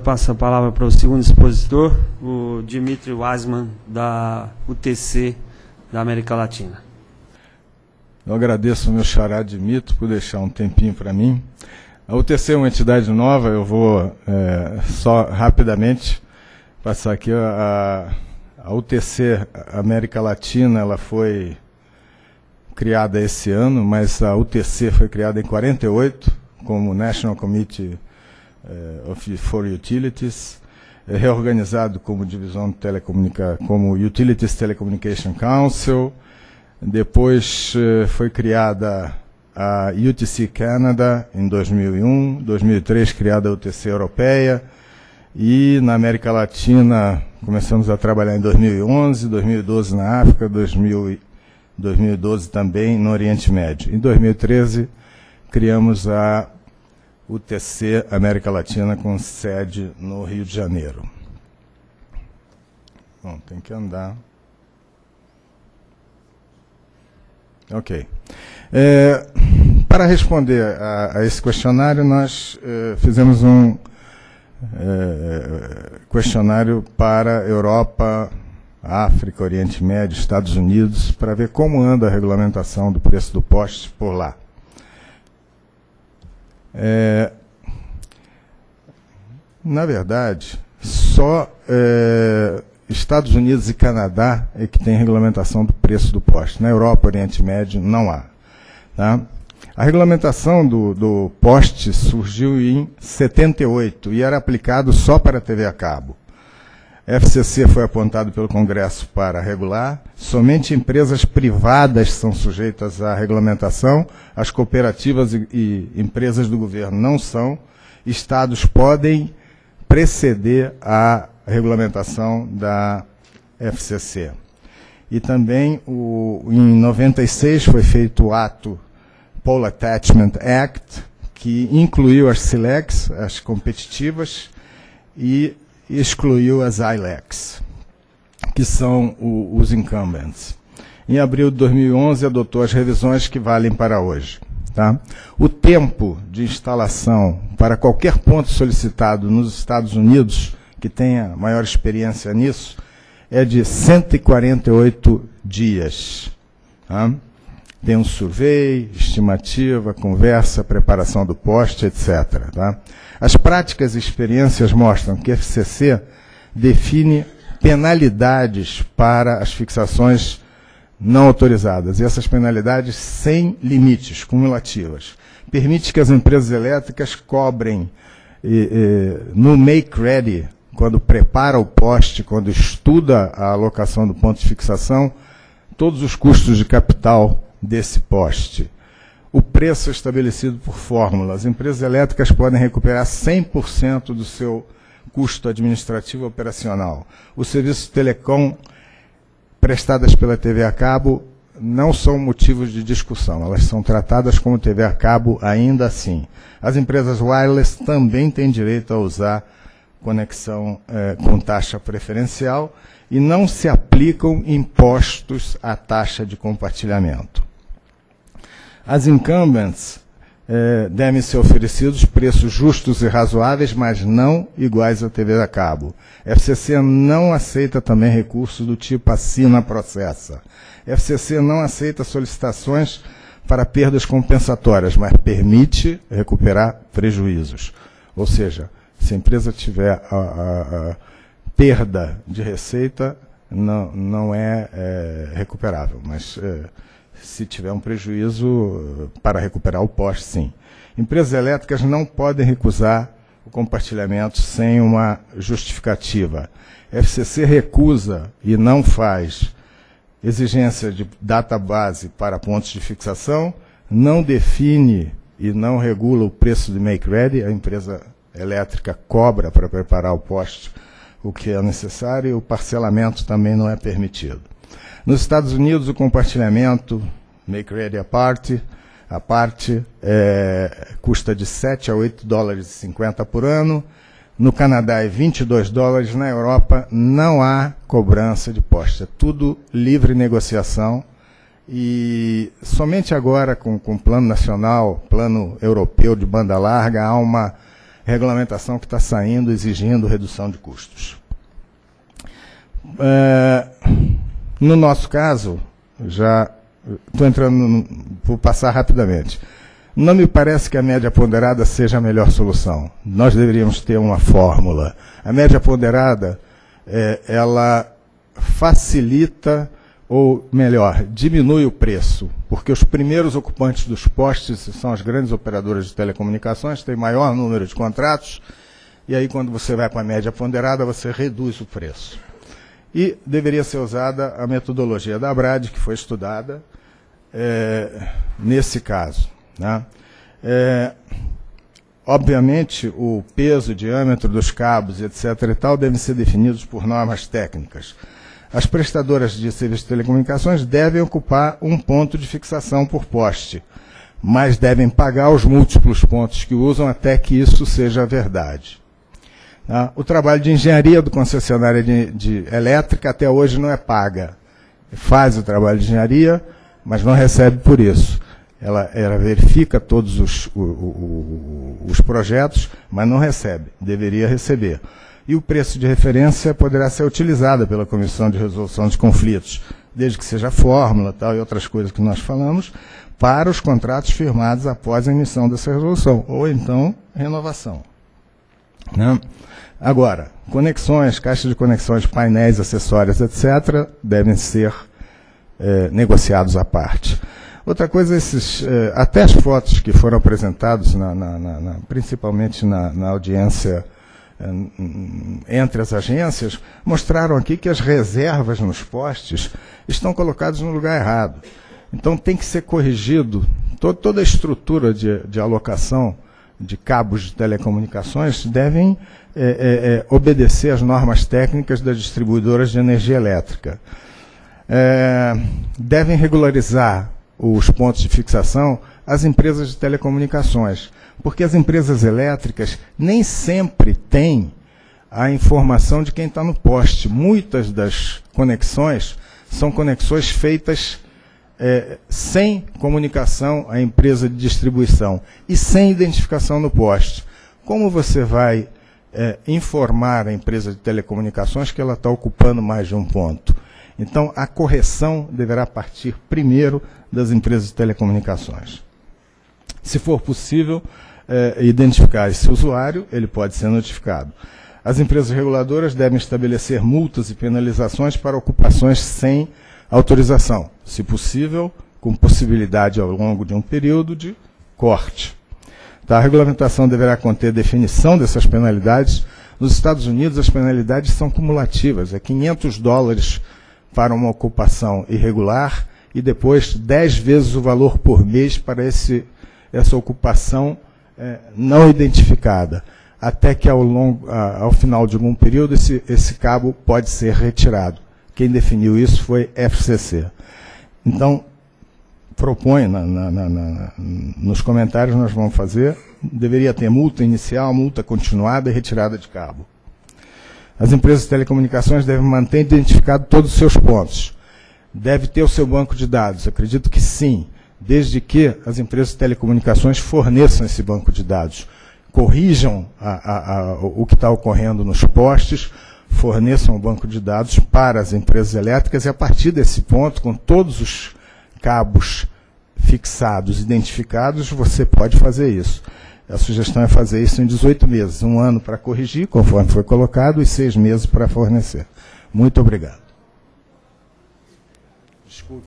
passo a palavra para o segundo expositor, o Dmitry Weissman, da UTC da América Latina. Eu agradeço ao meu xará Dmitry por deixar um tempinho para mim. A UTC é uma entidade nova, eu vou só rapidamente passar aqui. A UTC América Latina, ela foi criada esse ano, mas a UTC foi criada em 48 como National Committee for Utilities, reorganizado como divisão de como Utilities Telecommunication Council. Depois foi criada a UTC Canada em 2001, 2003 criada a UTC Europeia, e na América Latina começamos a trabalhar em 2011, 2012 na África, 2012 também no Oriente Médio. Em 2013 criamos a UTC América Latina com sede no Rio de Janeiro. Bom, tem que andar. Ok. Para responder a esse questionário, nós fizemos um questionário para Europa, África, Oriente Médio, Estados Unidos, para ver como anda a regulamentação do preço do poste por lá. Na verdade, só Estados Unidos e Canadá é que tem regulamentação do preço do poste. Na Europa, Oriente Médio, não há. Tá? A regulamentação do poste surgiu em 78 e era aplicado só para a TV a cabo. A FCC foi apontado pelo Congresso para regular. Somente empresas privadas são sujeitas à regulamentação. As cooperativas e empresas do governo não são. Estados podem preceder a regulamentação da FCC. E também, em 96, foi feito o ato Pole Attachment Act, que incluiu as SILECs, as competitivas, e excluiu as ILECs, que são os incumbents. Em abril de 2011, adotou as revisões que valem para hoje. Tá? O tempo de instalação para qualquer ponto solicitado nos Estados Unidos, que tenha maior experiência nisso, é de 148 dias. Tá? Tem um survey, estimativa, conversa, preparação do poste, etc. Tá? As práticas e experiências mostram que a FCC define penalidades para as fixações não autorizadas, e essas penalidades sem limites, cumulativas. Permite que as empresas elétricas cobrem no make ready, quando prepara o poste, quando estuda a alocação do ponto de fixação, todos os custos de capital desse poste. O preço é estabelecido por fórmula. As empresas elétricas podem recuperar 100% do seu custo administrativo operacional. Os serviços de telecom prestadas pela TV a cabo não são motivos de discussão. Elas são tratadas como TV a cabo ainda assim. As empresas wireless também têm direito a usar conexão com taxa preferencial e não se aplicam impostos à taxa de compartilhamento. As incumbents devem ser oferecidos preços justos e razoáveis, mas não iguais à TV a cabo. A FCC não aceita também recursos do tipo assina, processa. A FCC não aceita solicitações para perdas compensatórias, mas permite recuperar prejuízos. Ou seja, se a empresa tiver a perda de receita, não é recuperável, mas se tiver um prejuízo para recuperar o poste, sim. Empresas elétricas não podem recusar o compartilhamento sem uma justificativa. A FCC recusa e não faz exigência de database para pontos de fixação, não define e não regula o preço de make ready. A empresa elétrica cobra para preparar o poste o que é necessário, e o parcelamento também não é permitido. Nos Estados Unidos, o compartilhamento, make ready a parte custa de 7 a 8 dólares e 50 por ano. No Canadá é 22 dólares. Na Europa não há cobrança de poste. É tudo livre negociação. E somente agora, com o plano nacional, plano europeu de banda larga, há uma regulamentação que está saindo exigindo redução de custos. No nosso caso, já estou entrando, vou passar rapidamente. Não me parece que a média ponderada seja a melhor solução. Nós deveríamos ter uma fórmula. A média ponderada, ela facilita, ou melhor, diminui o preço, porque os primeiros ocupantes dos postes são as grandes operadoras de telecomunicações, têm maior número de contratos, e aí quando você vai para a média ponderada, você reduz o preço. E deveria ser usada a metodologia da ABRAD, que foi estudada nesse caso, né? Obviamente, o peso, o diâmetro dos cabos, etc. e tal, devem ser definidos por normas técnicas. As prestadoras de serviços de telecomunicações devem ocupar um ponto de fixação por poste, mas devem pagar os múltiplos pontos que usam até que isso seja verdade. O trabalho de engenharia do concessionário de elétrica até hoje não é paga. Faz o trabalho de engenharia, mas não recebe por isso. Ela verifica todos os projetos, mas não recebe. Deveria receber. E o preço de referência poderá ser utilizado pela Comissão de Resolução de Conflitos, desde que seja fórmula tal, e outras coisas que nós falamos, para os contratos firmados após a emissão dessa resolução, ou então renovação. Né? Agora, conexões, caixas de conexões, painéis, acessórios, etc., devem ser negociados à parte. Outra coisa, até as fotos que foram apresentadas, principalmente na audiência entre as agências, mostraram aqui que as reservas nos postes estão colocadas no lugar errado. Então tem que ser corrigido toda a estrutura de alocação de cabos de telecomunicações devem obedecer às normas técnicas das distribuidoras de energia elétrica. Devem regularizar os pontos de fixação as empresas de telecomunicações, porque as empresas elétricas nem sempre têm a informação de quem está no poste. Muitas das conexões são conexões feitas sem comunicação à empresa de distribuição e sem identificação no poste. Como você vai informar a empresa de telecomunicações que ela está ocupando mais de um ponto? Então, a correção deverá partir primeiro das empresas de telecomunicações. Se for possível identificar esse usuário, ele pode ser notificado. As empresas reguladoras devem estabelecer multas e penalizações para ocupações sem autorização, se possível, com possibilidade ao longo de um período de corte. A regulamentação deverá conter definição dessas penalidades. Nos Estados Unidos, as penalidades são cumulativas, é $500 para uma ocupação irregular e depois 10 vezes o valor por mês para essa ocupação não identificada, até que ao final de algum período esse cabo pode ser retirado. Quem definiu isso foi FCC. Então, propõe, nos comentários nós vamos fazer, deveria ter multa inicial, multa continuada e retirada de cabo. As empresas de telecomunicações devem manter identificado todos os seus pontos. Deve ter o seu banco de dados, acredito que sim, desde que as empresas de telecomunicações forneçam esse banco de dados, corrijam o que está ocorrendo nos postes, forneçam o banco de dados para as empresas elétricas e a partir desse ponto, com todos os cabos fixados, identificados, você pode fazer isso. A sugestão é fazer isso em 18 meses, 1 ano para corrigir, conforme foi colocado, e 6 meses para fornecer. Muito obrigado. Desculpe.